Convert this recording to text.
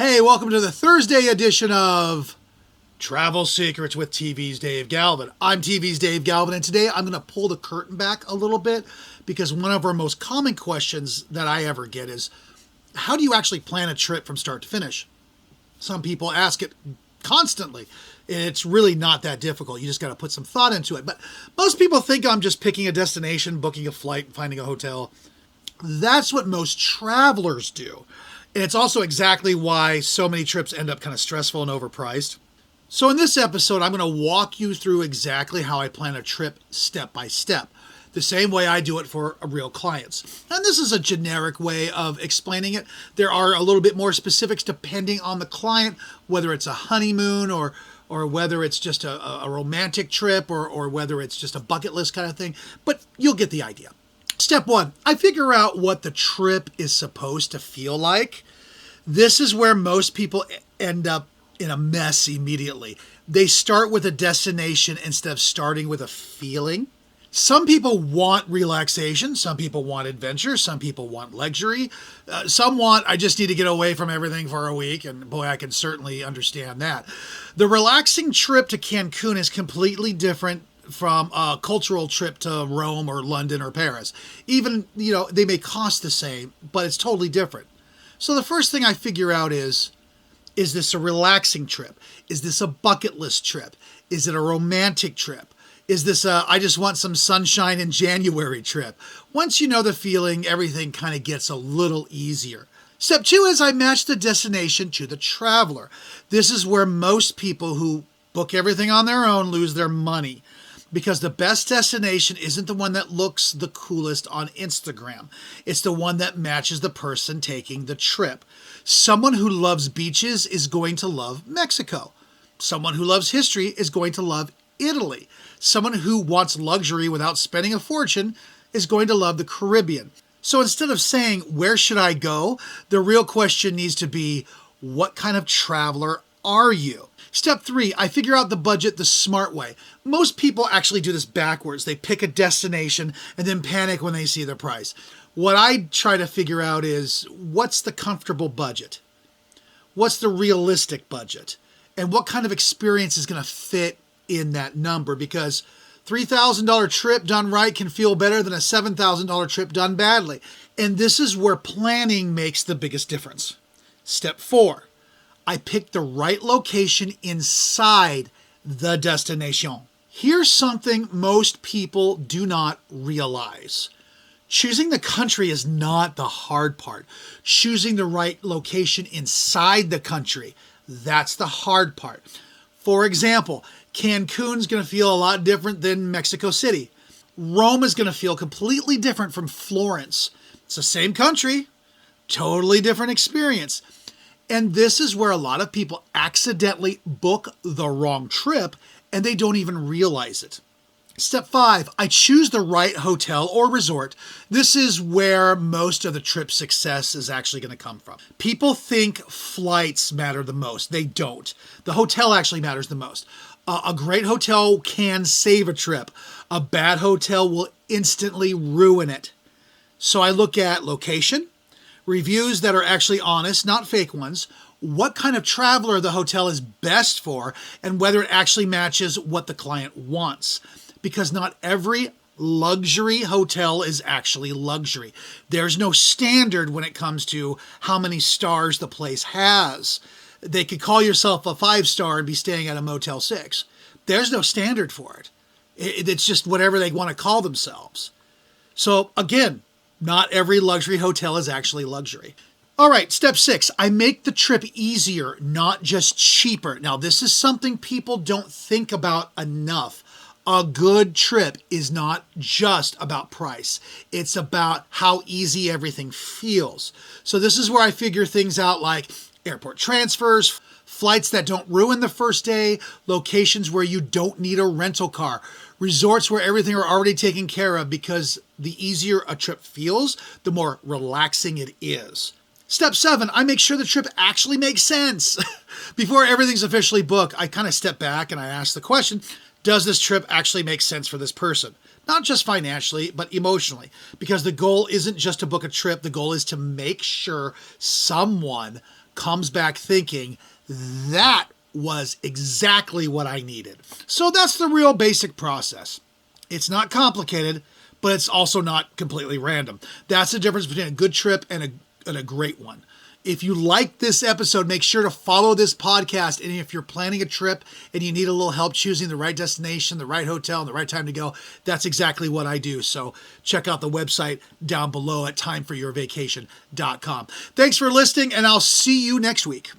Hey, welcome to the Thursday edition of Travel Secrets with TV's Dave Galvin. I'm TV's Dave Galvin, and today I'm going to pull the curtain back a little bit because one of our most common questions that I ever get is, how do you actually plan a trip from start to finish? Some people ask it constantly. It's really not that difficult. You just got to put some thought into it. But most people think I'm just picking a destination, booking a flight, finding a hotel. That's what most travelers do. And it's also exactly why so many trips end up kind of stressful and overpriced. So in this episode, I'm going to walk you through exactly how I plan a trip step by step, the same way I do it for real clients. And this is a generic way of explaining it. There are a little bit more specifics depending on the client, whether it's a honeymoon or whether it's just a romantic trip or whether it's just a bucket list kind of thing. But you'll get the idea. Step one, I figure out what the trip is supposed to feel like. This is where most people end up in a mess immediately. They start with a destination instead of starting with a feeling. Some people want relaxation. Some people want adventure. Some people want luxury. Some want, I just need to get away from everything for a week. And boy, I can certainly understand that. The relaxing trip to Cancun is completely different from a cultural trip to Rome or London or Paris. Even, they may cost the same, but it's totally different. So the first thing I figure out is this a relaxing trip? Is this a bucket list trip? Is it a romantic trip? Is this a, I just want some sunshine in January trip? Once you know the feeling, everything kind of gets a little easier. Step two is I match the destination to the traveler. This is where most people who book everything on their own lose their money. Because the best destination isn't the one that looks the coolest on Instagram. It's the one that matches the person taking the trip. Someone who loves beaches is going to love Mexico. Someone who loves history is going to love Italy. Someone who wants luxury without spending a fortune is going to love the Caribbean. So instead of saying, where should I go? The real question needs to be, what kind of traveler are you? Step three, I figure out the budget the smart way. Most people actually do this backwards. They pick a destination and then panic when they see the price. What I try to figure out is, what's the comfortable budget? What's the realistic budget? And what kind of experience is going to fit in that number? Because $3,000 trip done right can feel better than a $7,000 trip done badly. And this is where planning makes the biggest difference. Step four, I pick the right location inside the destination. Here's something most people do not realize. Choosing the country is not the hard part. Choosing the right location inside the country, that's the hard part. For example, Cancun's going to feel a lot different than Mexico City. Rome is going to feel completely different from Florence. It's the same country, totally different experience. And this is where a lot of people accidentally book the wrong trip and they don't even realize it. Step five, I choose the right hotel or resort. This is where most of the trip success is actually going to come from. People think flights matter the most. They don't. The hotel actually matters the most. A great hotel can save a trip. A bad hotel will instantly ruin it. So I look at location, reviews that are actually honest, not fake ones, what kind of traveler the hotel is best for, and whether it actually matches what the client wants. Because not every luxury hotel is actually luxury. There's no standard when it comes to how many stars the place has. They could call yourself a 5-star and be staying at a Motel 6. There's no standard for it. It's just whatever they want to call themselves. So again, not every luxury hotel is actually luxury. All right, step six, I make the trip easier, not just cheaper. Now, this is something people don't think about enough. A good trip is not just about price. It's about how easy everything feels. So this is where I figure things out like airport transfers, flights that don't ruin the first day, locations where you don't need a rental car, resorts where everything are already taken care of, because the easier a trip feels, the more relaxing it is. Step seven, I make sure the trip actually makes sense. Before everything's officially booked, I kind of step back and I ask the question, does this trip actually make sense for this person? Not just financially, but emotionally. Because the goal isn't just to book a trip. The goal is to make sure someone comes back thinking, that was exactly what I needed. So that's the real basic process. It's not complicated, but it's also not completely random. That's the difference between a good trip and a great one. If you like this episode, make sure to follow this podcast. And if you're planning a trip and you need a little help choosing the right destination, the right hotel, and the right time to go, that's exactly what I do. So check out the website down below at timeforyourvacation.com. Thanks for listening, and I'll see you next week.